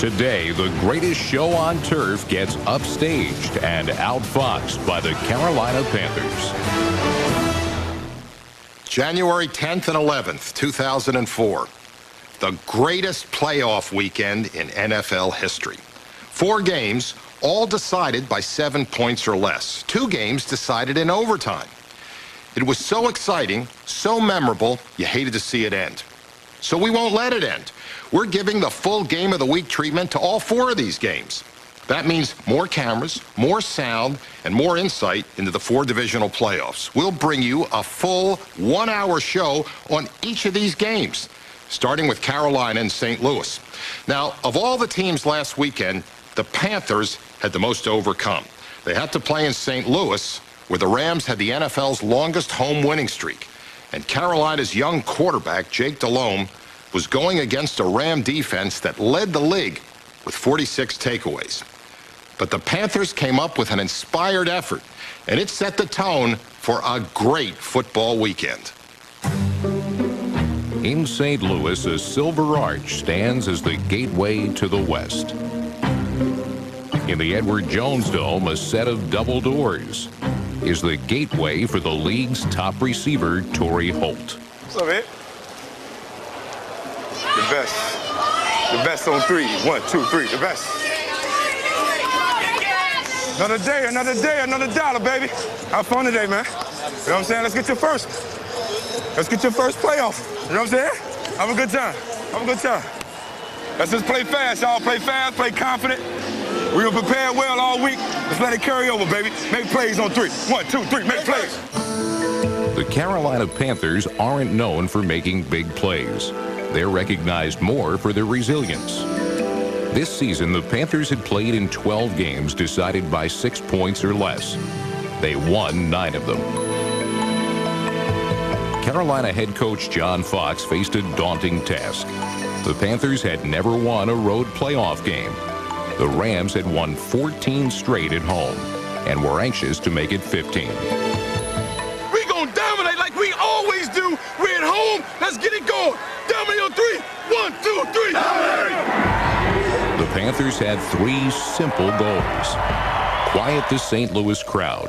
Today, the greatest show on turf gets upstaged and outfoxed by the Carolina Panthers. January 10th and 11th, 2004. The greatest playoff weekend in NFL history. 4 games, all decided by 7 points or less. 2 games decided in overtime. It was so exciting, so memorable, you hated to see it end. So we won't let it end. We're giving the full game of the week treatment to all 4 of these games. That means more cameras, more sound, and more insight into the 4 divisional playoffs. We'll bring you a full 1-hour show on each of these games, starting with Carolina and St. Louis. Now, of all the teams last weekend, the Panthers had the most to overcome. They had to play in St. Louis, where the Rams had the NFL's longest home winning streak. And Carolina's young quarterback, Jake Delhomme, was going against a Ram defense that led the league with 46 takeaways. But the Panthers came up with an inspired effort, and it set the tone for a great football weekend. In St. Louis, a silver arch stands as the gateway to the West. In the Edward Jones Dome, a set of double doors is the gateway for the league's top receiver, Torrey Holt. What's up, Ed? The best. The best on 3. 1, 2, 3. The best. Another day, another dollar, baby. Have fun today, man. You know what I'm saying? Let's get your first. Let's get your first playoff. You know what I'm saying? Have a good time. Have a good time. Let's just play fast, y'all. Play fast, play confident. We were prepared well all week. Let's let it carry over, baby. Make plays on 3. 1, 2, 3. Make plays. The Carolina Panthers aren't known for making big plays. They're recognized more for their resilience. This season, the Panthers had played in 12 games decided by 6 points or less. They won 9 of them. Carolina head coach John Fox faced a daunting task. The Panthers had never won a road playoff game. The Rams had won 14 straight at home and were anxious to make it 15. We gonna dominate like we always do. We're at home. Let's get it going. Dominate on 3. 1, 2, 3. Dominate! The Panthers had 3 simple goals. Quiet the St. Louis crowd,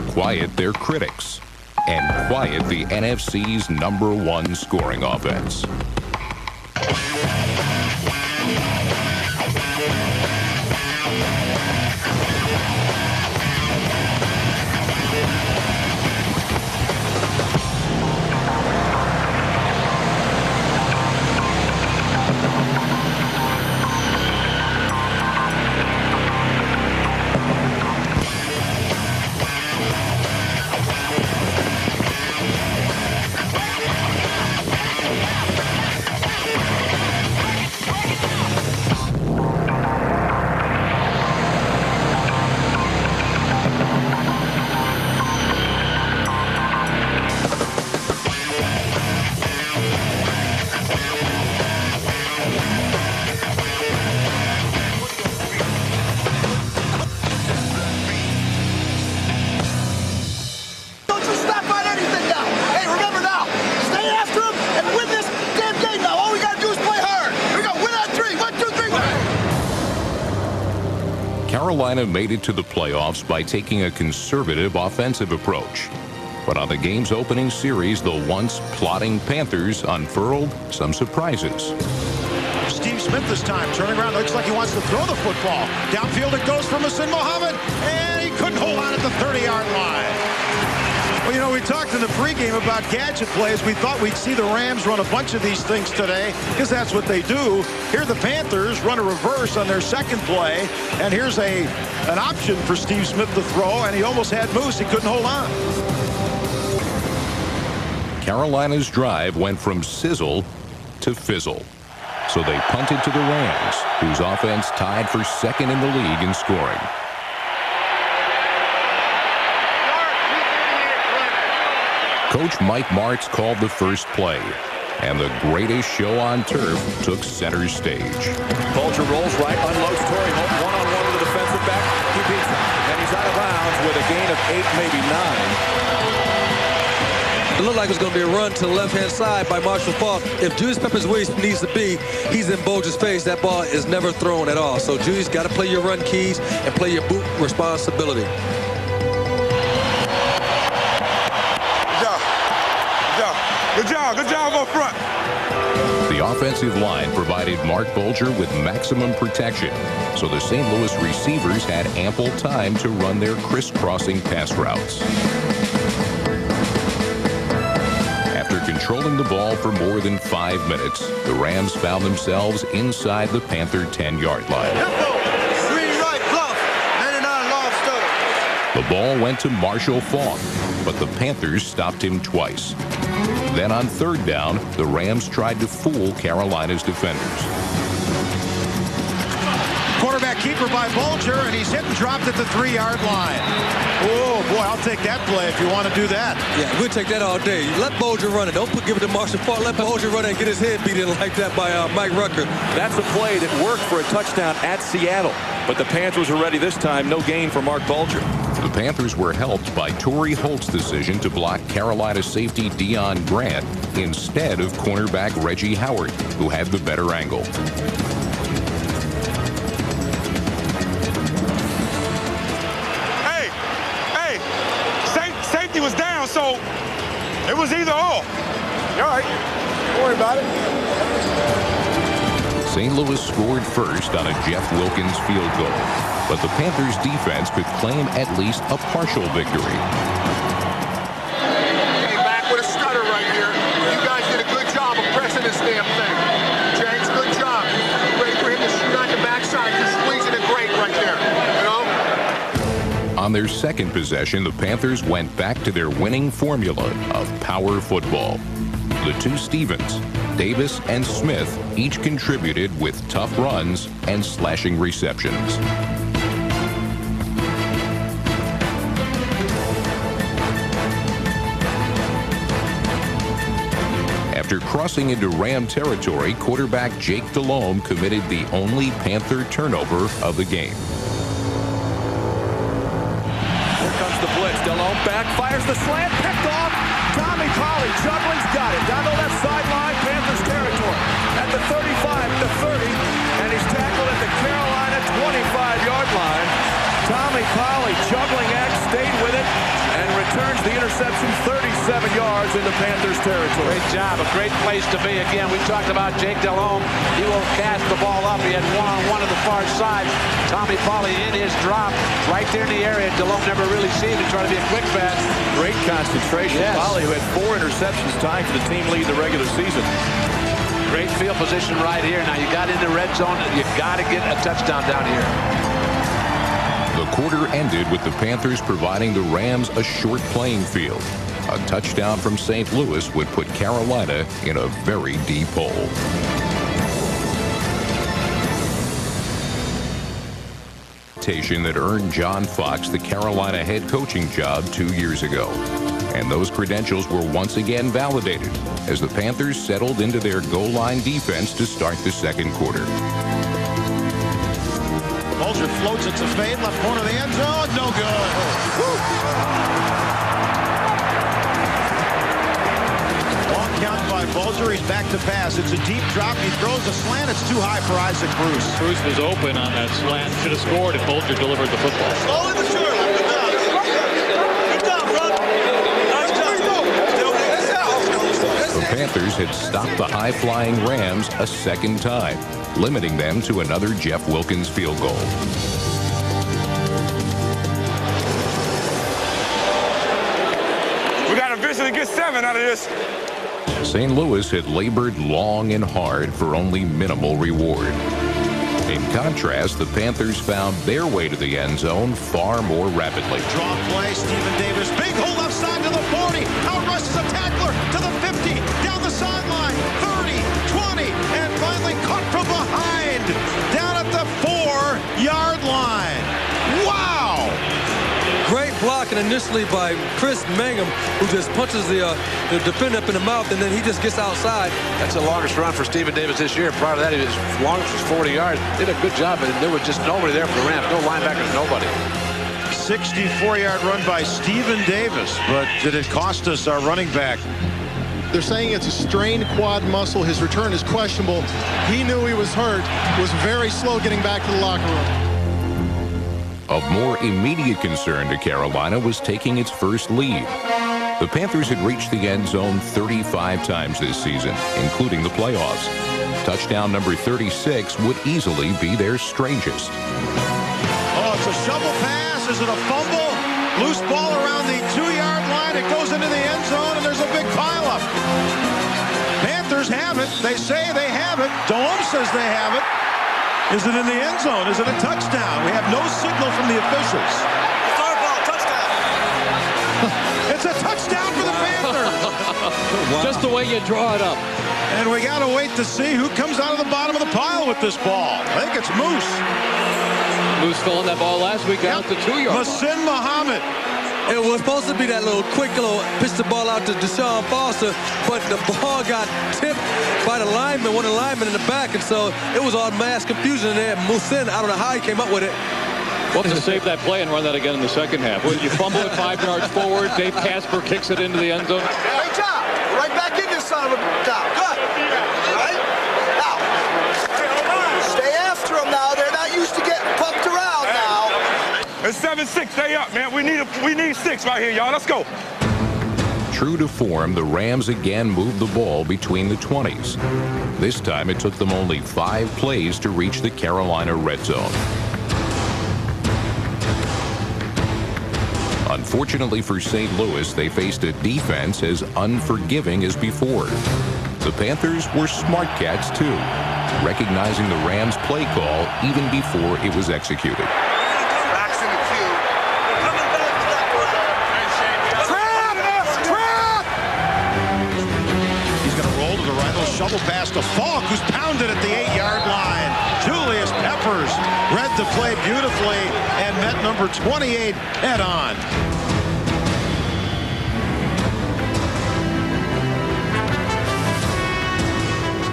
quiet their critics, and quiet the NFC's #1 scoring offense. Carolina made it to the playoffs by taking a conservative offensive approach. But on the game's opening series, the once plotting Panthers unfurled some surprises. Steve Smith this time, turning around, looks like he wants to throw the football. Downfield it goes for Masin Mohammed, and he couldn't hold on at the 30-yard line. Well, you know, we talked in the pregame about gadget plays. We thought we'd see the Rams run a bunch of these things today because that's what they do. Here the Panthers run a reverse on their second play, and here's an option for Steve Smith to throw, and he almost had Moose. He couldn't hold on. Carolina's drive went from sizzle to fizzle. So they punted to the Rams, whose offense tied for second in the league in scoring. Coach Mike Martz called the first play, and the greatest show on turf took center stage. Bulger rolls right, unloads Torrey Holt, one-on-one with the defensive back. He beats him, and he's out of bounds with a gain of 8, maybe 9. It looked like it was going to be a run to the left-hand side by Marshall Faulk. If Julius Peppers where he needs to be, he's in Bulger's face. That ball is never thrown at all. So Julius got to play your run keys and play your boot responsibility. Good job up front. The offensive line provided Mark Bulger with maximum protection, so the St. Louis receivers had ample time to run their crisscrossing pass routes. After controlling the ball for more than 5 minutes, the Rams found themselves inside the Panther 10-yard line. The ball went to Marshall Faulk, but the Panthers stopped him twice. Then on third down, the Rams tried to fool Carolina's defenders. Quarterback keeper by Bulger, and he's hit and dropped at the 3-yard line. Oh, boy, I'll take that play if you want to do that. Yeah, we'll take that all day. Let Bulger run it. Don't give it to Marshall Faulk. Let Bulger run it and get his head beat in like that by Mike Rucker. That's a play that worked for a touchdown at Seattle. But the Panthers were ready this time. No gain for Mark Bulger. The Panthers were helped by Torrey Holt's decision to block Carolina safety Deion Grant instead of cornerback Reggie Howard, who had the better angle. Safety was down, so it was either or. You all right? Don't worry about it. St. Louis scored first on a Jeff Wilkins field goal, but the Panthers' defense could claim at least a partial victory. Came back with a stutter right here. You guys did a good job of pressing this damn thing. James, good job. Ready for him to shoot on the backside. You're squeezing it great right there. You know? On their second possession, the Panthers went back to their winning formula of power football. The two Stevens, Davis and Smith, each contributed with tough runs and slashing receptions. After crossing into Ram territory, quarterback Jake Delhomme committed the only Panther turnover of the game. Here comes the blitz. Delhomme back, fires the slant, picked off. Tommy Polly juggling's got it. Down the left sideline, Panthers territory. At the 35, the 30, and he's tackled at the Carolina 25-yard line. Tommy Polly, juggling act, stayed with it, and returns the interception 37 yards into Panthers territory. Great job, a great place to be. Again, we talked about Jake Delhomme. He will cast the ball up. He had one-on-one to the far side. Tommy Polly in his drop, right there in the area. Delhomme never really seen him trying to be a quick pass. Great concentration. Yes. Polly, who had 4 interceptions, tying for the team lead the regular season. Great field position right here. Now you got in the red zone. You got to get a touchdown down here. The quarter ended with the Panthers providing the Rams a short playing field. A touchdown from St. Louis would put Carolina in a very deep hole. That earned John Fox the Carolina head coaching job 2 years ago. And those credentials were once again validated as the Panthers settled into their goal line defense to start the second quarter. Bulger floats it to fade, left corner of the end zone, no good. Woo. Long count by Bulger, he's back to pass. It's a deep drop, he throws a slant, it's too high for Isaac Bruce. Bruce was open on that slant, should have scored if Bulger delivered the football. Slowly but surely, good job, run. Nice job. The Panthers had stopped the high-flying Rams a second time, limiting them to another Jeff Wilkins field goal. We got to eventually get 7 out of this. St. Louis had labored long and hard for only minimal reward. In contrast, the Panthers found their way to the end zone far more rapidly. Draw play, Stephen Davis, big hole left side to the 40, out rushes a tackler to the 50, down the sideline, 30, 20, and finally caught from behind, down at the 4-yard line. Wow! Great blocking initially by Chris Mangum, who just punches the defender up in the mouth, and then he just gets outside. That's the longest run for Stephen Davis this year. Prior to that, his longest was 40 yards. Did a good job, and there was just nobody there for the Rams. No linebackers, nobody. 64-yard run by Stephen Davis, but did it cost us our running back? They're saying it's a strained quad muscle. His return is questionable. He knew he was hurt, was very slow getting back to the locker room. Of more immediate concern to Carolina was taking its first lead. The Panthers had reached the end zone 35 times this season, including the playoffs. Touchdown number 36 would easily be their strangest. Oh, it's a shovel pass. Is it a fumble? Loose ball around the 2-yard line. It goes into the end zone, and there's a big pileup. Panthers have it. They say they have it. Delhomme says they have it. Is it in the end zone? Is it a touchdown? We have no signal from the officials. Touchdown. It's a touchdown for the Panthers. Wow. Just the way you draw it up. And we got to wait to see who comes out of the bottom of the pile with this ball. I think it's Moose. Moose stolen that ball last week out the 2-yard line. Masin Muhammad. It was supposed to be that little quick little pitch the ball out to Deshaun Foster, but the ball got tipped by the lineman, one of the linemen in the back, and so it was all mass confusion there. Musin, I don't know how he came up with it. Well, to save that play and run that again in the second half. You fumble it 5 yards forward. Dave Casper kicks it into the end zone. Great job. Right back in this son of a job. Good. Right? Now, stay after them now. They're not used to getting pumped around now. It's 7-6. Stay up, man. We need 6 right here, y'all. Let's go. True to form, the Rams again moved the ball between the 20s. This time, it took them only 5 plays to reach the Carolina red zone. Unfortunately for St. Louis, they faced a defense as unforgiving as before. The Panthers were smart cats, too, recognizing the Rams' play call even before it was executed. Backs in the queue. Coming back to that trap! He's going to roll to the right. Little shovel pass to Falk, who's pounded at the 8-yard line. Julius Peppers read the play beautifully and met number 28 head on.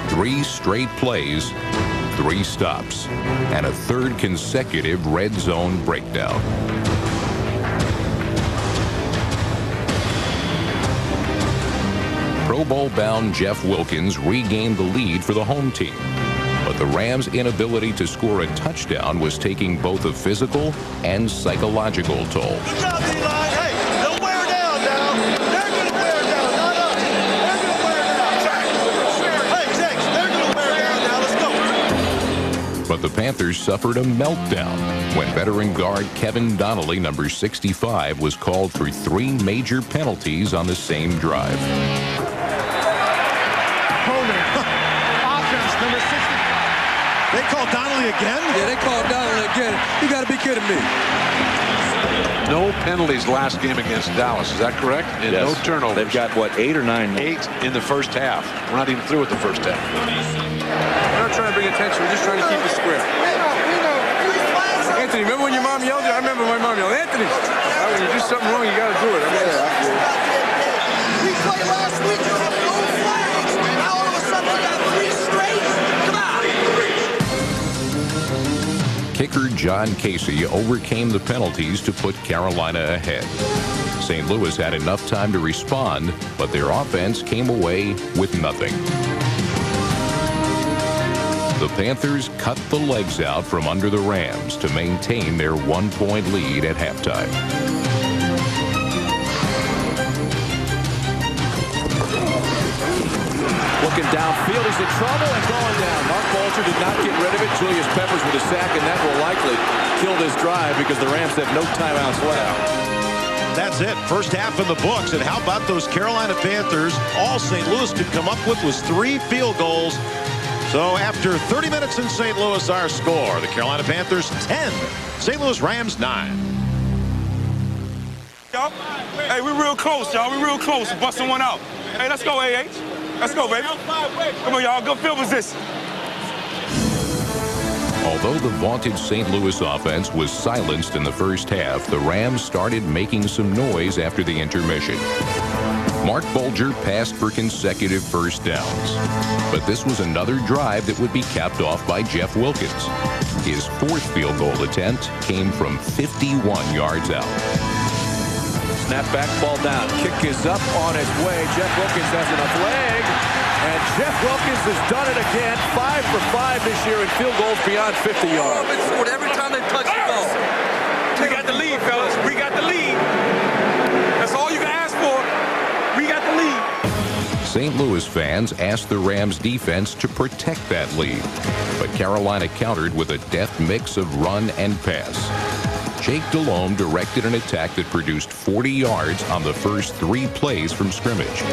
Three straight plays, 3 stops, and a 3rd consecutive red zone breakdown. Pro Bowl-bound Jeff Wilkins regained the lead for the home team. But the Rams' inability to score a touchdown was taking both a physical and psychological toll. Good job, Eli. Hey, they'll wear down now. They're going to wear down, not us. They're going to wear down. Hey, Jakes, they're going to wear down now. Let's go. But the Panthers suffered a meltdown when veteran guard Kevin Donnelly, number 65, was called for 3 major penalties on the same drive. Offense, number 65. They called Donnelly again? Yeah, they called Donnelly again. You got to be kidding me. No penalties last game against Dallas. Is that correct? And yes. No turnovers. They've got, what, 8 or 9? 8 in the first half. We're not even through with the first half. We're not trying to bring attention. We're just trying to keep it square. Anthony, remember when your mom yelled at you? I remember my mom yelled, Anthony, when you do something wrong, you got to do it. We played last week. No flags. Now all of a sudden we got 3 straight. Come on. Kicker John Casey overcame the penalties to put Carolina ahead. St. Louis had enough time to respond, but their offense came away with nothing. The Panthers cut the legs out from under the Rams to maintain their 1-point lead at halftime. Looking downfield, he's in trouble and going down. Mark Bolger did not get rid of it. Julius Peppers with a sack, and that will likely kill this drive because the Rams have no timeouts left. That's it. First half in the books. And how about those Carolina Panthers? All St. Louis could come up with was 3 field goals. So after 30 minutes in St. Louis, our score, the Carolina Panthers 10, St. Louis Rams 9. Y'all, hey, we're real close, y'all. We're real close. Busting one out. Hey, let's go, AH. Let's go, baby. Come on, y'all. Good field position. Although the vaunted St. Louis offense was silenced in the first half, the Rams started making some noise after the intermission. Mark Bolger passed for consecutive first downs. But this was another drive that would be capped off by Jeff Wilkins. His fourth field goal attempt came from 51 yards out. Snap back, ball down. Kick is up on its way. Jeff Wilkins has enough leg. And Jeff Wilkins has done it again. 5 for 5 this year in field goals beyond 50 yards. Every time they touch the ball. We got the lead, fellas. We got the lead. That's all you can ask for. We got the lead. St. Louis fans asked the Rams defense to protect that lead, but Carolina countered with a deft mix of run and pass. Jake Delhomme directed an attack that produced 40 yards on the first 3 plays from scrimmage.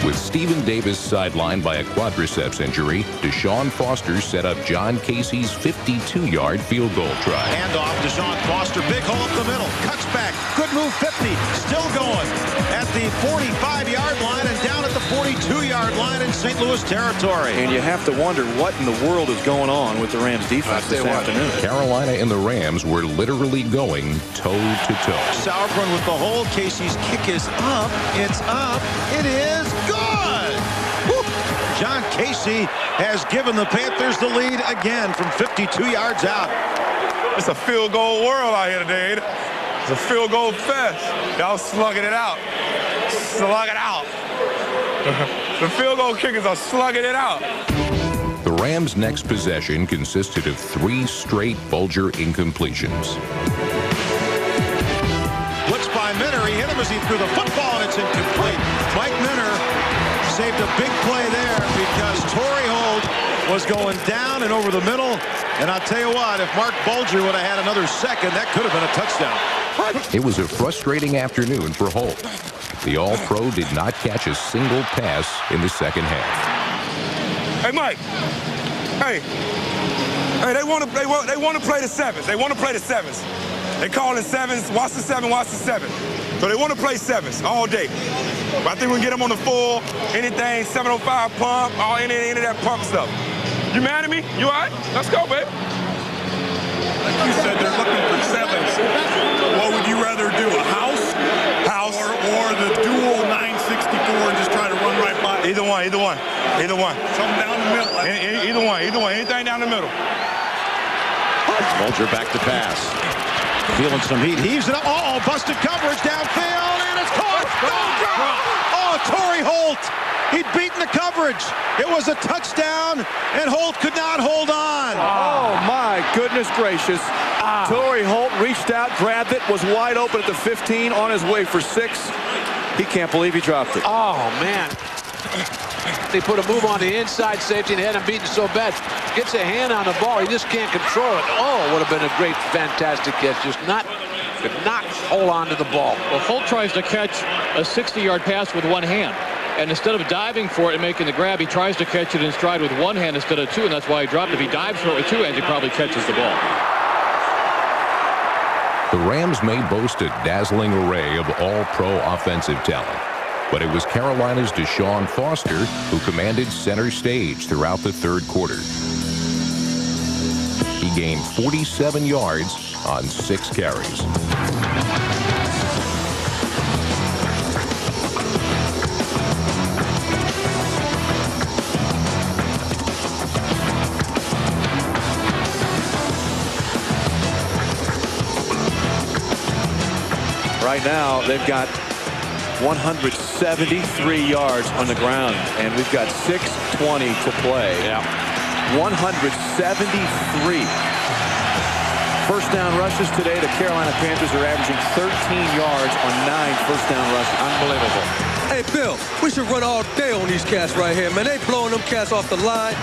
With Stephen Davis sidelined by a quadriceps injury, Deshaun Foster set up John Casey's 52-yard field goal try. Handoff, Deshaun Foster, big hole up the middle, cuts back, good move, 50, still going at the 45-yard line and down at the 42-yard line in St. Louis territory. And you have to wonder what in the world is going on with the Rams defense this afternoon. Carolina and the Rams were literally going toe-to-toe. Sauerbrunn with the hold. Casey's kick is up. It's up. It is good. Woo. John Casey has given the Panthers the lead again from 52 yards out. It's a field goal world out here today, ain't it? It's a field goal fest. Y'all slugging it out. Slug it out. The field goal kickers are slugging it out. The Rams' next possession consisted of 3 straight Bulger incompletions. Blitz by Minner. He hit him as he threw the football, and it's incomplete. Mike Minner saved a big play there because Torrey Holt was going down and over the middle. And I'll tell you what, if Mark Bulger would have had another second, that could have been a touchdown. It was a frustrating afternoon for Holt. The All-Pro did not catch a single pass in the second half. Hey, Mike. Hey, they want to play the sevens. They want to play the sevens. They call it sevens. Watch the 7, watch the 7. So they want to play sevens all day. But I think we can get them on the full, anything, 705 pump, all any of that pump stuff. You mad at me? You all right? Let's go, baby. Like you said, they're looking for sevens. What would you rather do, a house? Or the dual 964 and just try to run right by it? Either one. Something down the middle. Either one. Anything down the middle. Bulger back to pass. Feeling some heat. Heaves it up. Uh-oh, busted coverage downfield, and it's caught. Oh, Torrey Holt. He'd beaten the coverage. It was a touchdown, and Holt could not hold on. Oh, my goodness gracious. Torrey Holt reached out, grabbed it, was wide open at the 15, on his way for 6. He can't believe he dropped it. Oh, man. They put a move on the inside safety and had him beaten so bad. Gets a hand on the ball. He just can't control it. Oh, would have been a great, fantastic catch. Just could not hold on to the ball. Well, Holt tries to catch a 60-yard pass with one hand. And instead of diving for it and making the grab, he tries to catch it in stride with one hand instead of 2, and that's why he dropped it. If he dives for it with 2 hands, he probably catches the ball. The Rams may boast a dazzling array of all-pro offensive talent, but it was Carolina's Deshaun Foster who commanded center stage throughout the third quarter. He gained 47 yards on 6 carries. Right now, they've got 173 yards on the ground, and we've got 6:20 to play. Yeah. 173. First down rushes today. The Carolina Panthers are averaging 13 yards on 9 first down rushes. Unbelievable. Hey, Bill, we should run all day on these cats right here, man. They blowing them cats off the line,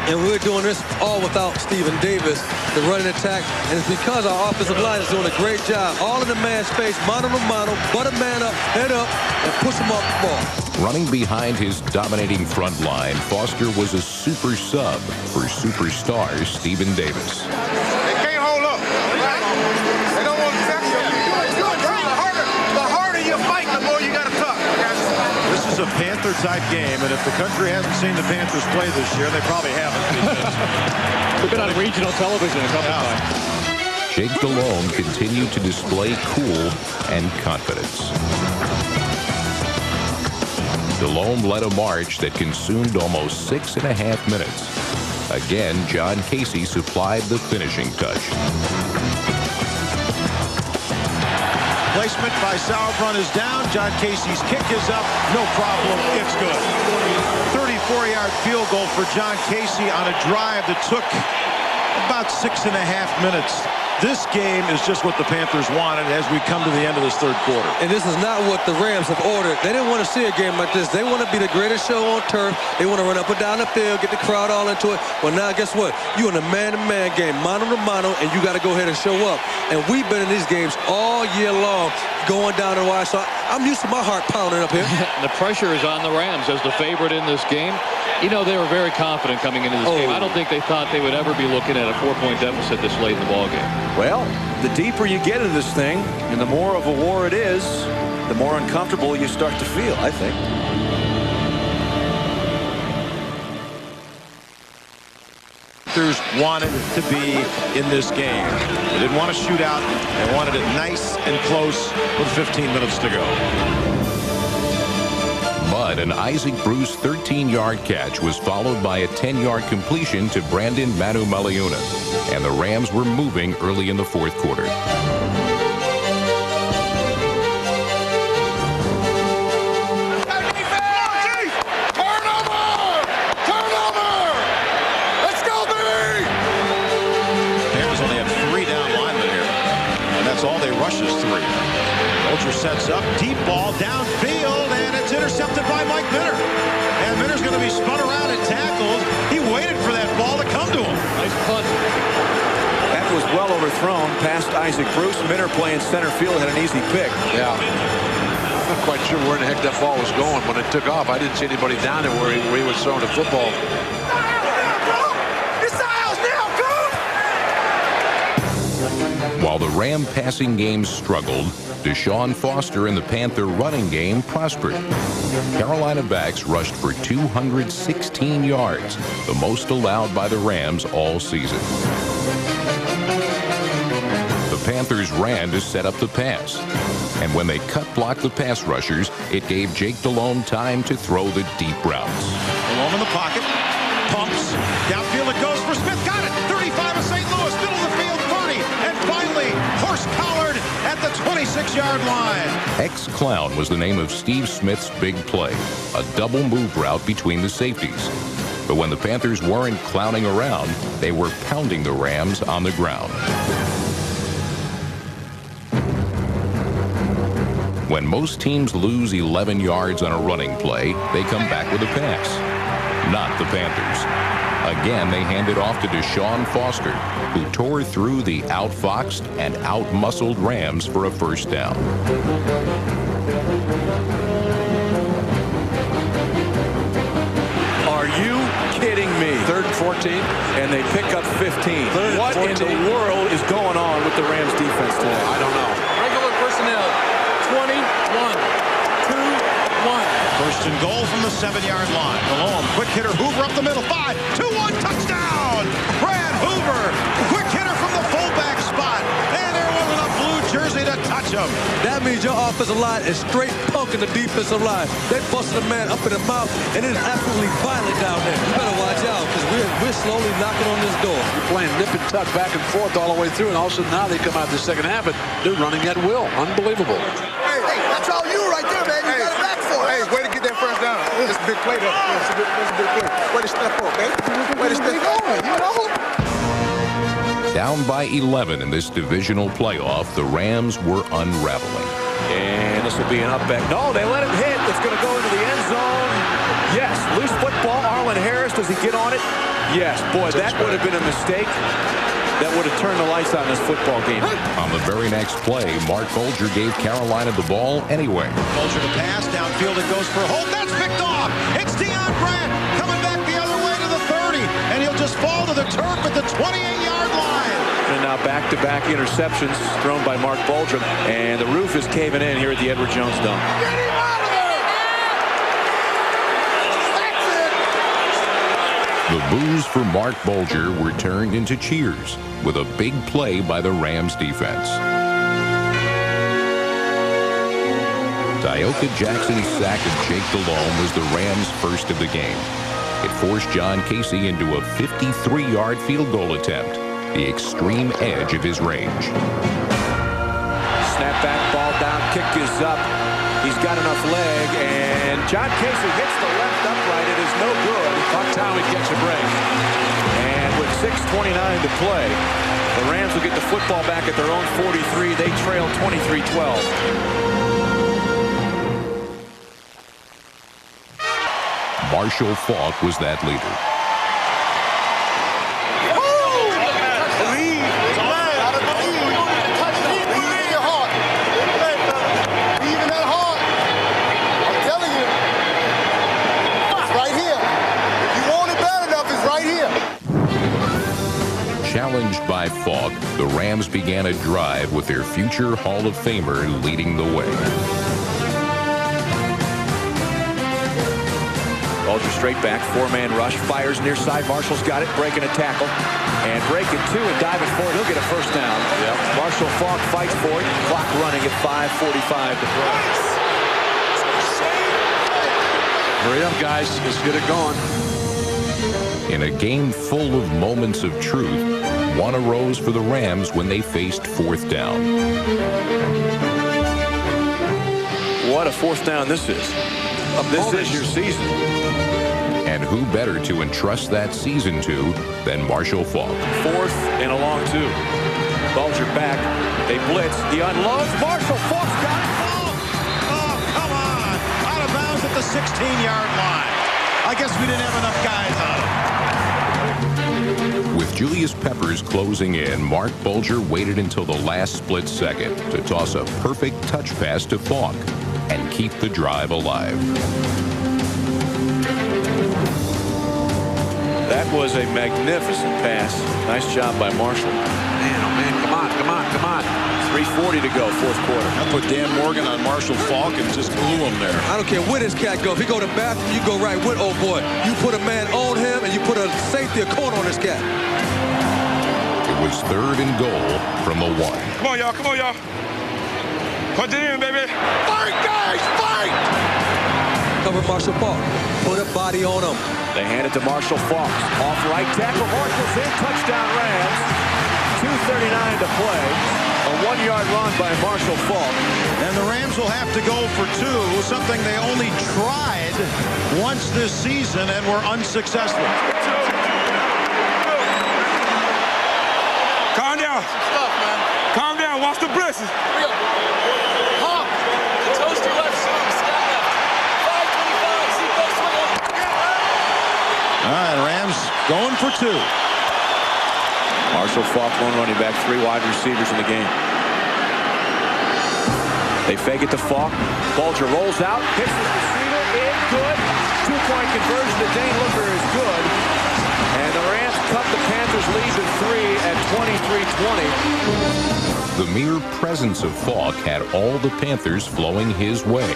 and we're doing this all without Stephen Davis, the running attack, and it's because our offensive line is doing a great job. All in the man space, mano to mano, butt a man up, head up, and push him off the ball. Running behind his dominating front line, Foster was a super sub for superstar Stephen Davis. They can't hold up. They don't want to tackle you. The harder you fight, the more you got to tuck. This is a Panther-type game, and if the country hasn't seen the Panthers play this year, they probably haven't. We've been on regional television a couple times. Jake Delhomme continued to display cool and confidence. Delhomme led a march that consumed almost 6.5 minutes. Again, John Casey supplied the finishing touch. Placement by Sauerbrunn is down. John Casey's kick is up. No problem. It's good. 34-yard field goal for John Casey on a drive that took about 6.5 minutes. This game is just what the Panthers wanted as we come to the end of this third quarter. And this is not what the Rams have ordered. They didn't want to see a game like this. They want to be the greatest show on turf. They want to run up and down the field, get the crowd all into it. Well, now guess what? You're in a man-to-man game, mano-to-mano, and you got to go ahead and show up. And we've been in these games all year long, going down the wire. So I'm used to my heart pounding up here. The pressure is on the Rams as the favorite in this game. You know, they were very confident coming into this game. I don't think they thought they would ever be looking at a 4-point deficit this late in the ballgame. Well, the deeper you get into this thing and the more of a war it is, the more uncomfortable you start to feel, I think. Panthers wanted to be in this game. They didn't want to shoot out. They wanted it nice and close with 15 minutes to go. But an Isaac Bruce 13-yard catch was followed by a 10-yard completion to Brandon Manu Maliuna, and the Rams were moving early in the fourth quarter. All they rush is 3. Bolger sets up, deep ball downfield, and it's intercepted by Mike Minner. And Minner's going to be spun around and tackled. He waited for that ball to come to him. Nice punt. That was well overthrown past Isaac Bruce. Minner playing center field had an easy pick. Yeah. I'm not quite sure where the heck that ball was going. When it took off, I didn't see anybody down there where he was throwing the football. While the Ram passing game struggled, Deshaun Foster and the Panther running game prospered. Carolina backs rushed for 216 yards, the most allowed by the Rams all season. The Panthers ran to set up the pass, and when they cut-blocked the pass rushers, it gave Jake Delhomme time to throw the deep routes. Delhomme in the pocket, pumps, downfield it goes for Smith, got it, 35 of St. Louis, middle of the field, 30, and finally, horse-collared at the 26-yard line. X-Clown was the name of Steve Smith's big play, a double move route between the safeties. But when the Panthers weren't clowning around, they were pounding the Rams on the ground. When most teams lose 11 yards on a running play, they come back with a pass. Not the Panthers. Again, they handed off to Deshaun Foster, who tore through the outfoxed and out-muscled Rams for a first down. Are you kidding me? 3rd and 14. And they pick up 15. What in the world is going on with the Rams defense today? I don't know. Regular personnel, 21. 2-1. First and goal from the 7-yard line. Delhomme, quick hitter, Hoover up the middle, 5, 2-1, touchdown! Brad Hoover, quick hitter from the fullback spot, and there wasn't a blue jersey to touch him. That means your offensive line is straight punking the defensive line. They busted a man up in the mouth, and it is absolutely violent down there. You better watch out, because we're slowly knocking on this door. You're playing nip and tuck back and forth all the way through, and all of a sudden now they come out the second half, and they're running at will. Unbelievable. Hey, that's all you right there, man. You got it back for it. Hey, way to get that first down. That's a big play there. That's a big play. Way to step up, man. Way to step up, you know? Down by 11 in this divisional playoff, the Rams were unraveling. And this will be an up back. No, they let him hit. It's going to go into the end zone. Yes, loose football. Arlen Harris, does he get on it? Yes, boy, that would have been a mistake. That would have turned the lights on this football game. On the very next play, Mark Bolger gave Carolina the ball anyway. Bolger to pass, downfield it goes for a hold. That's picked off. It's Deion Brandt coming back the other way to the 30, and he'll just fall to the turf at the 28-yard line. And now back-to-back interceptions thrown by Mark Bolger, and the roof is caving in here at the Edward Jones Dome. Get him out of there! That's it! The boos for Mark Bolger were turned into cheers with a big play by the Rams defense. Tyoka Jackson's sack of Jake Delhomme was the Rams' first of the game. It forced John Casey into a 53-yard field goal attempt, the extreme edge of his range. Snap back, ball down, kick is up. He's got enough leg, and John Casey hits the left upright. It is no good. Bucktown would catch a break. And with 6:29 to play, the Rams will get the football back at their own 43. They trail 23-12. Marshall Faulk was that leader. Challenged by Faulk, the Rams began a drive with their future Hall of Famer leading the way. Bulger straight back, four-man rush, fires near side. Marshall's got it, breaking a tackle, and breaking two and diving for it. He'll get a first down. Yep. Marshall Faulk fights for it. Clock running at 5:45 to play. Hurry up, guys. Let's get it going. In a game full of moments of truth, one arose for the Rams when they faced fourth down. What a fourth down this is. This is your season. And who better to entrust that season to than Marshall Faulk? Fourth and a long two. Bulger back. They blitz. He unloads. Marshall Faulk's got it. Oh, come on. Out of bounds at the 16-yard line. I guess we didn't have enough guys on him. With Julius Peppers closing in, Mark Bulger waited until the last split second to toss a perfect touch pass to Faulk and keep the drive alive. That was a magnificent pass. Nice job by Marshall. Man, oh man, come on, come on, come on. 3:40 to go, fourth quarter. I put Dan Morgan on Marshall Faulk and just glue him there. I don't care where this cat go. If he go to the bathroom, you go right with old boy. You put a man on him and you put a safety, a corner on this cat. It was third and goal from the 1. Come on, y'all. Come on, y'all. Punch it in, baby. Fight, guys, fight! Cover Marshall Faulk. Put a body on him. They hand it to Marshall Faulk. Off right tackle. Marshall's in. Touchdown Rams. 2:39 to play. A 1-yard run by Marshall Faulk. And the Rams will have to go for two, something they only tried once this season and were unsuccessful. Calm down. Calm down. Watch the blitzes. All right, Rams going for two. Marshall Faulk, one running back, 3 wide receivers in the game. They fake it to Faulk. Bulger rolls out, hits his receiver, in, good. 2-point conversion to Dane Looker is good. And the Rams cut the Panthers' lead to 3 at 23-20. The mere presence of Faulk had all the Panthers flowing his way.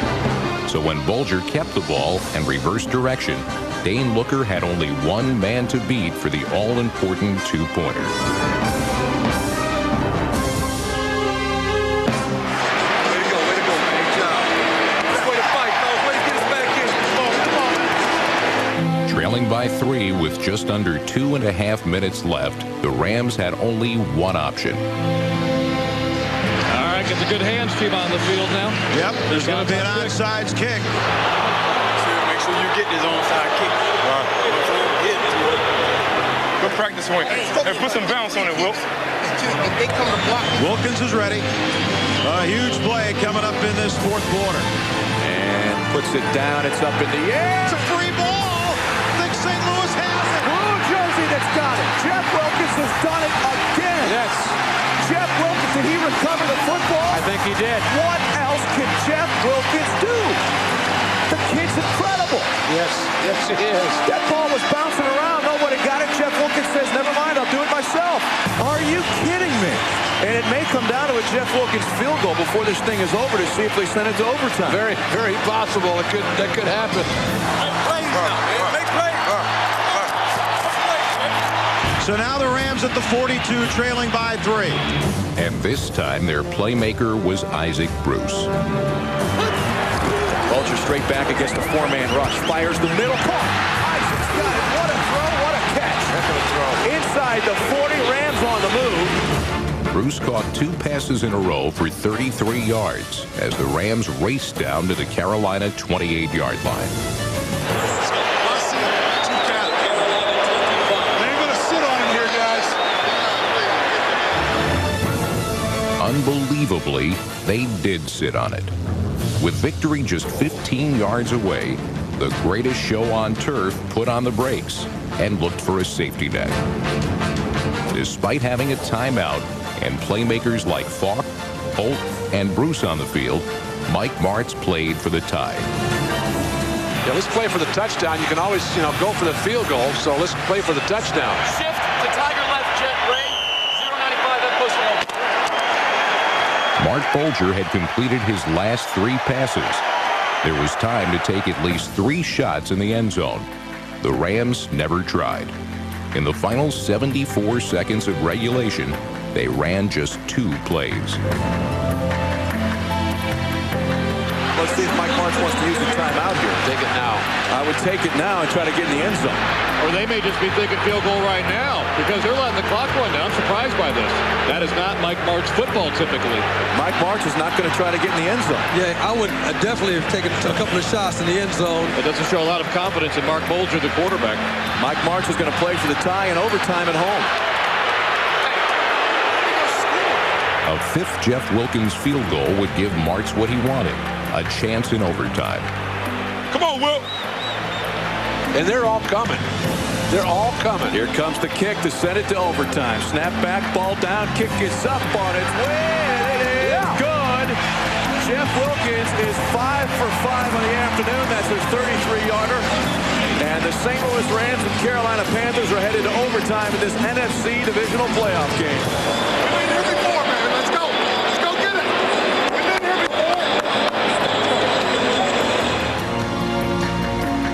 So when Bulger kept the ball and reversed direction, Dane Looker had only one man to beat for the all-important 2-pointer. Trailing by 3 with just under 2.5 minutes left, the Rams had only one option. All right, get the good hands team on the field now. Yep, there's going to be an onside kick. Make sure you get this onside kick. Good practice swing. Hey, put some bounce on it, Wilkes. Wilkins is ready. A huge play coming up in this fourth quarter. And puts it down. It's up in the air. It's a free ball. I think St. Louis has it. Blue jersey that's got it. Jeff Wilkins has done it again. Yes. Jeff Wilkins, did he recover the football? I think he did. What else can Jeff Wilkins do? The kid's incredible. Yes, he is. That ball was bouncing around. Nobody got it. Jeff Wilkins says, never mind, I'll do it myself. Are you kidding me? And it may come down to a Jeff Wilkins field goal before this thing is over to see if they send it to overtime. Very, very possible. That could happen. So now the Rams at the 42, trailing by 3. And this time their playmaker was Isaac Bruce. Bulger straight back against a 4-man rush. Fires the middle. Isaac's got it. Inside the 40, Rams on the move. Bruce caught 2 passes in a row for 33 yards as the Rams raced down to the Carolina 28-yard line. They're going to sit on him here, guys. Unbelievably, they did sit on it. With victory just 15 yards away, the greatest show on turf put on the brakes and looked for a safety net. Despite having a timeout and playmakers like Falk, Holt, and Bruce on the field, Mike Martz played for the tie. Yeah, let's play for the touchdown. You can always, go for the field goal, so let's play for the touchdown. Shift to Tiger left, Jet Ray. 095 at post. Mark Bolger had completed his last 3 passes. There was time to take at least 3 shots in the end zone. The Rams never tried. In the final 74 seconds of regulation, they ran just 2 plays. Let's see if Mike Martz wants to use the timeout here. Take it now. I would take it now and try to get in the end zone. Or they may just be thinking field goal right now because they're letting the clock run down. I'm surprised by this. That is not Mike Martz football typically. Mike Martz is not going to try to get in the end zone. Yeah, I would definitely have taken a couple of shots in the end zone. It doesn't show a lot of confidence in Mark Bolger, the quarterback. Mike Martz is going to play for the tie in overtime at home. A 5th Jeff Wilkins field goal would give Martz what he wanted, a chance in overtime. Come on, Will. And they're all coming. They're all coming. Here comes the kick to send it to overtime. Snap back, ball down, kick is up on its way. It is good. Jeff Wilkins is 5 for 5 on the afternoon. That's his 33-yarder. And the St. Louis Rams and Carolina Panthers are headed to overtime in this NFC Divisional Playoff game. We've been here before, man. Let's go. Let's go get it. We've been here before.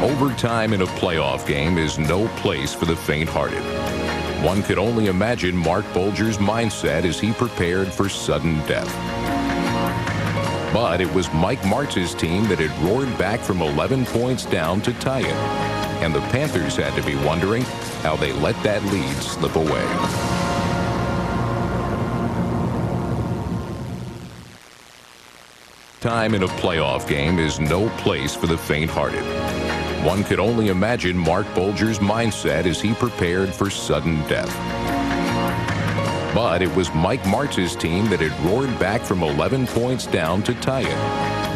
Overtime in a playoff game is no place for the faint-hearted. One could only imagine Mark Bolger's mindset as he prepared for sudden death. But it was Mike Martz's team that had roared back from 11 points down to tie it. And the Panthers had to be wondering how they let that lead slip away. Time in a playoff game is no place for the faint-hearted. One could only imagine Mark Bolger's mindset as he prepared for sudden death. But it was Mike Martz's team that had roared back from 11 points down to tie it.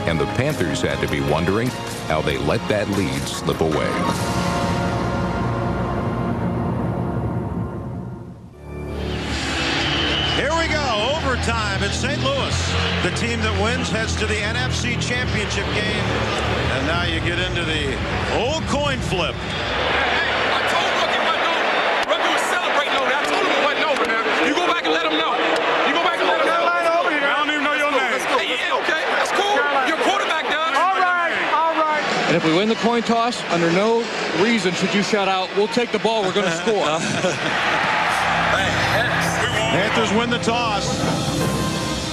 And the Panthers had to be wondering how they let that lead slip away. Here we go, overtime in St. Louis. The team that wins heads to the NFC Championship game. And now you get into the old coin flip. I told Rookie wasn't over. Rookie was celebrating over there. I told him it wasn't over there. You go back and let him know. You go back and let him know. I don't even know your name. Yeah, okay, that's cool. Your quarterback does. All right. And if we win the coin toss, under no reason should you shout out, we'll take the ball, we're going to score. Panthers win the toss.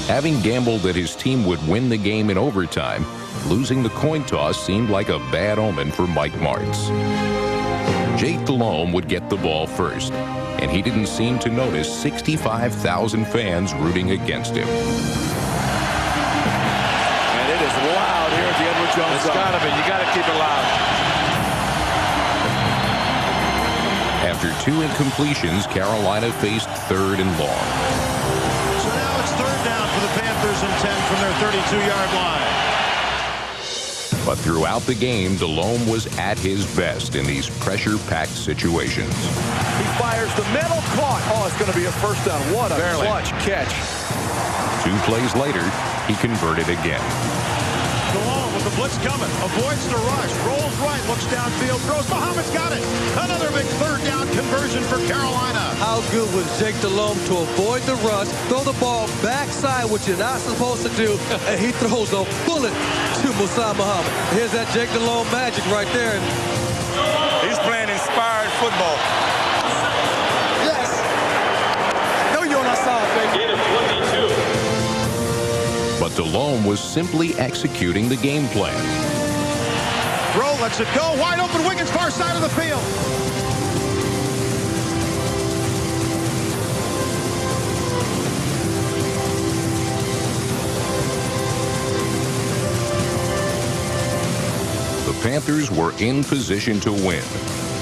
Having gambled that his team would win the game in overtime, losing the coin toss seemed like a bad omen for Mike Martz. Jake Delhomme would get the ball first, and he didn't seem to notice 65,000 fans rooting against him. And it is loud here at the Edward Jones. It's got to be. You got to keep it loud. After 2 incompletions, Carolina faced 3rd and long. So now it's 3rd down for the Panthers and 10 from their 32-yard line. But throughout the game, Delhomme was at his best in these pressure-packed situations. He fires the middle, caught. Oh, it's going to be a first down. What a clutch catch. 2 plays later, he converted again. Delhomme with the blitz coming, avoids the rush, rolls right, looks downfield, throws. Muhammad's got it. Another big 3rd down conversion for Carolina. How good was Jake Delhomme to avoid the rush, throw the ball backside, which you're not supposed to do, and he throws a bullet to Musa Muhammad. Here's that Jake Delhomme magic right there. He's playing inspired football. Yes. No, you're not solid, baby. But Delhomme was simply executing the game plan. Throw, lets it go. Wide open, Wiggins, far side of the field. Panthers were in position to win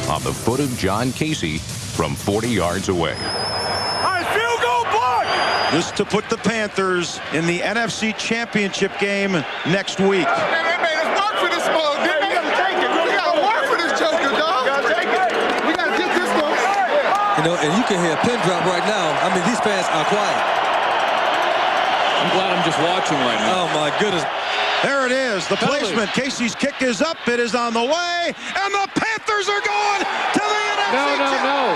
on the foot of John Casey from 40 yards away. Field goal block! This to put the Panthers in the NFC Championship game next week. They made us work for this ball. We gotta take it. We gotta work for this joker, dog. We gotta take it. We gotta get this one. You know, and you can hear a pin drop right now. I mean, these fans are quiet. I'm glad I'm just watching right now. Oh, my goodness. There it is. The placement. Casey's kick is up. It is on the way. And the Panthers are going to the NFC. No.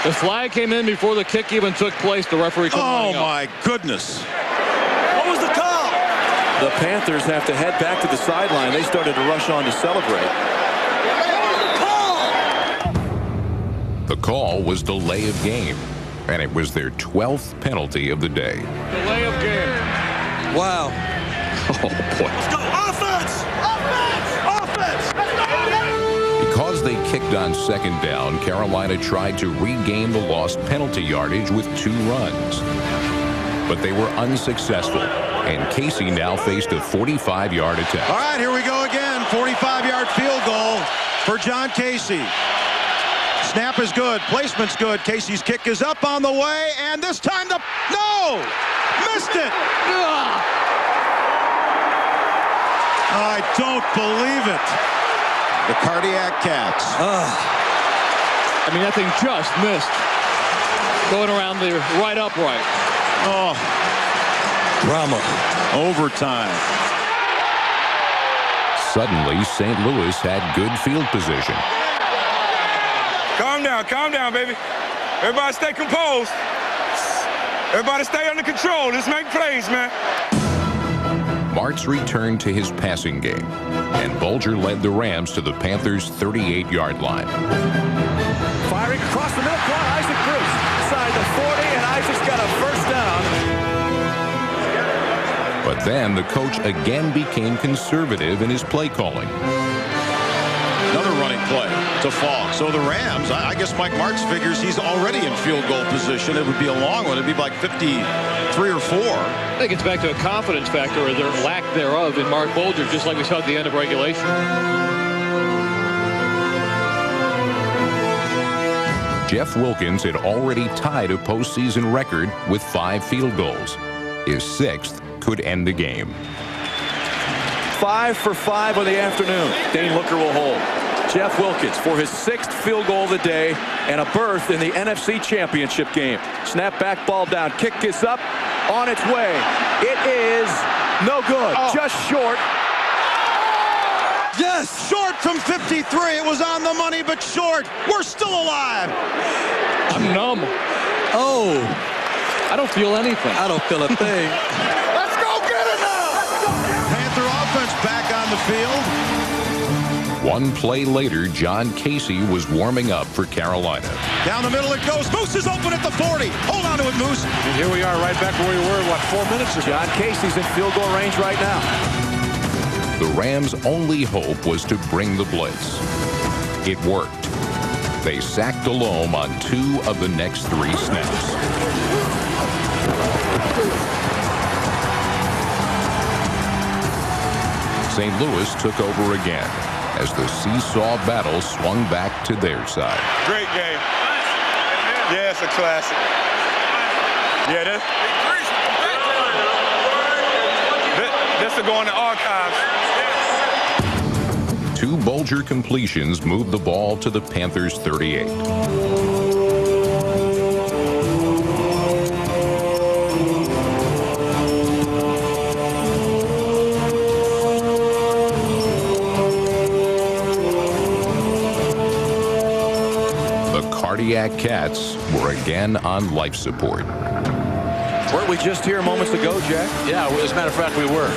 The flag came in before the kick even took place. The referee couldn't line up. My goodness. What was the call? The Panthers have to head back to the sideline. They started to rush on to celebrate. The call was delay of game, and it was their 12th penalty of the day. Delay of game. Wow. Oh, boy. Let's go. Offense! Offense! Because they kicked on second down, Carolina tried to regain the lost penalty yardage with 2 runs. But they were unsuccessful, and Casey now faced a 45-yard attempt. All right, here we go again. 45-yard field goal for John Casey. Snap is good. Placement's good. Casey's kick is up on the way, and this time no! Missed it! I don't believe it. The Cardiac Cats. I mean, that thing just missed. Going around the right upright. Oh. Drama. Overtime. Suddenly, St. Louis had good field position. Calm down, baby. Everybody stay composed. Everybody stay under control. Let's make plays, man. Martz returned to his passing game, and Bulger led the Rams to the Panthers' 38-yard line. Firing across the middle, caught Isaac Bruce. Inside the 40, and Isaac's got a first down. But then the coach again became conservative in his play calling. Another running play to fall. So the Rams, I guess Mike Martz figures he's already in field goal position. It would be a long one. It'd be like 53 or 4. I think it's back to a confidence factor, or their lack thereof, in Mark Bulger, just like we saw at the end of regulation. Jeff Wilkins had already tied a postseason record with 5 field goals. His 6th could end the game. 5 for 5 on the afternoon. Dane Looker will hold. Jeff Wilkins for his 6th field goal of the day and a berth in the NFC Championship game. Snap back, ball down. Kick is up, on its way. It is no good. Just short. Yes, short from 53. It was on the money, but short. We're still alive. I'm numb. Oh. I don't feel anything. I don't feel a thing. Let's go get it now! Panther offense back on the field. One play later, John Casey was warming up for Carolina. Down the middle it goes. Moose is open at the 40. Hold on to it, Moose. And here we are right back where we were, 4 minutes ago. John Casey's in field goal range right now. The Rams' only hope was to bring the blitz. It worked. They sacked Delhomme on 2 of the next 3 snaps. St. Louis took over again as the seesaw battle swung back to their side. Great game. Yeah, it's a classic. Yeah, this will go in the archives. 2 Bulger completions moved the ball to the Panthers' 38. The Cardiac Cats were again on life support. Weren't we just here moments ago, Jack? Yeah, as a matter of fact, we were.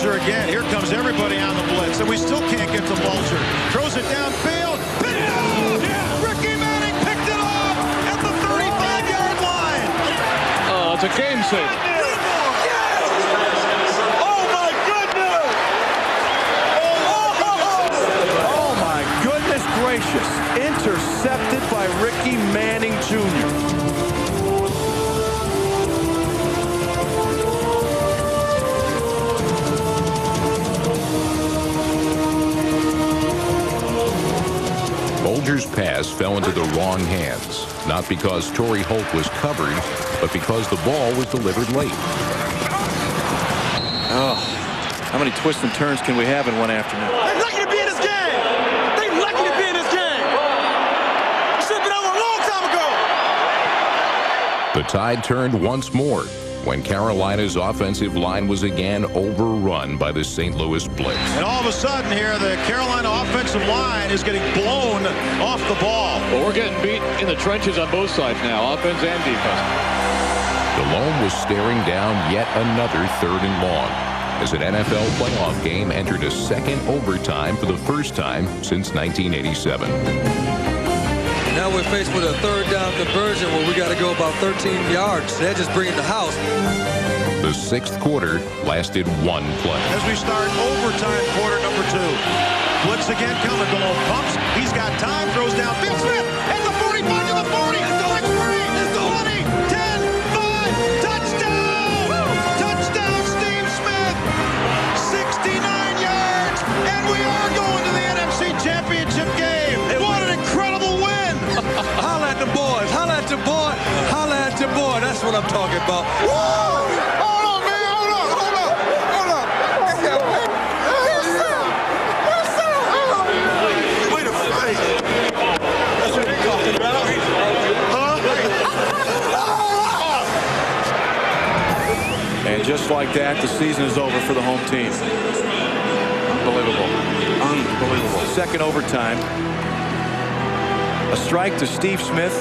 Again, here comes everybody on the blitz, and we still can't get to Bulger. Throws it downfield. Picked it off! Yeah. Ricky Manning picked it off at the 35-yard line. Oh, it's a game saver. gracious. Intercepted by Ricky Manning Jr. Bolger's pass fell into the wrong hands, not because Torrey Holt was covered, but because the ball was delivered late. Oh, how many twists and turns can we have in one afternoon? They're lucky to be in this game. They're lucky to be in this game. It should have been over a long time ago. The tide turned once more when Carolina's offensive line was again overrun by the St. Louis Blitz. And all of a sudden here, the Carolina offensive line is getting blown off the ball. Well, we're getting beat in the trenches on both sides now, offense and defense. Delhomme was staring down yet another 3rd and long as an NFL playoff game entered a second overtime for the first time since 1987. Now we're faced with a 3rd down conversion where we got to go about 13 yards. That just bring it to house. The 6th quarter lasted 1 play. As we start overtime, quarter number 2. Blitz again coming. Delhomme pumps. He's got time. Throws down. Field Smith at the 45 to the 40. It's the 20, 10, 5. Touchdown! Touchdown, Steve Smith. 69 yards. And we are going to the NFC Championship game. What an incredible win. Holla at the boys. Holla at your boy. Holla at your boy. That's what I'm talking about. Hold on, man. Hold on. Yes, sir. Wait a minute. That's what you're talking about. And just like that, the season is over for the home team. Unbelievable. Unbelievable. Second overtime. A strike to Steve Smith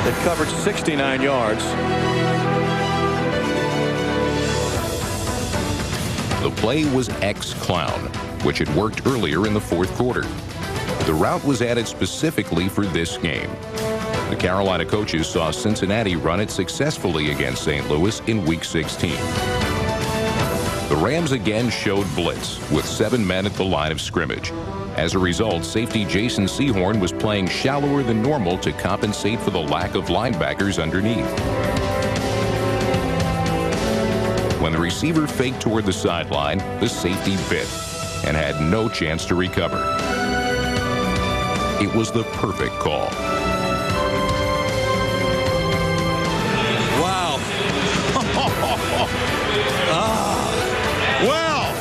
that covered 69 yards. The play was X-Clown, which had worked earlier in the 4th quarter. The route was added specifically for this game. The Carolina coaches saw Cincinnati run it successfully against St. Louis in Week 16. The Rams again showed blitz with 7 men at the line of scrimmage. As a result, safety Jason Sehorn was playing shallower than normal to compensate for the lack of linebackers underneath. When the receiver faked toward the sideline, the safety bit and had no chance to recover. It was the perfect call. Wow. Well,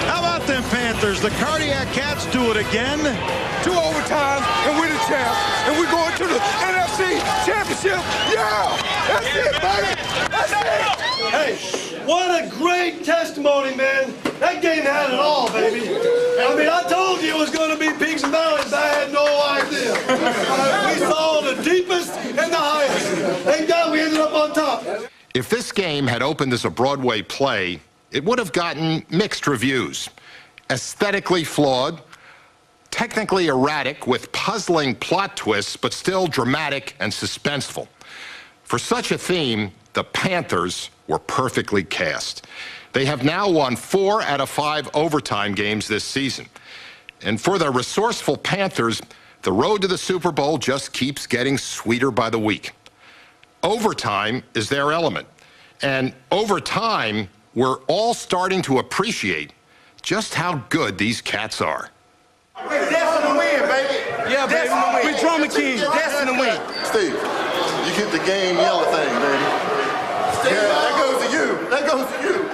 how about them Panthers? The Cardiac Cats do it again. 2 overtimes, and we're the champs. And we're going to the NFC Championship. Yeah! That's it, baby! That's it! Hey, what a great testimony, man. That game had it all, baby. I mean, I told you it was going to be peaks and valleys. I had no idea. We saw the deepest and the highest. Thank God we ended up on top. If this game had opened as a Broadway play, it would have gotten mixed reviews. Aesthetically flawed, technically erratic with puzzling plot twists, but still dramatic and suspenseful. For such a theme, the Panthers were perfectly cast. They have now won 4 out of 5 overtime games this season. And for the resourceful Panthers, the road to the Super Bowl just keeps getting sweeter by the week. Overtime is their element. And over time, we're all starting to appreciate just how good these Cats are. Destined to win, baby. Yeah, baby. We drama kings. Destined to win. Steve, you get the game yellow thing, baby. Yeah, that goes to you. That goes to you.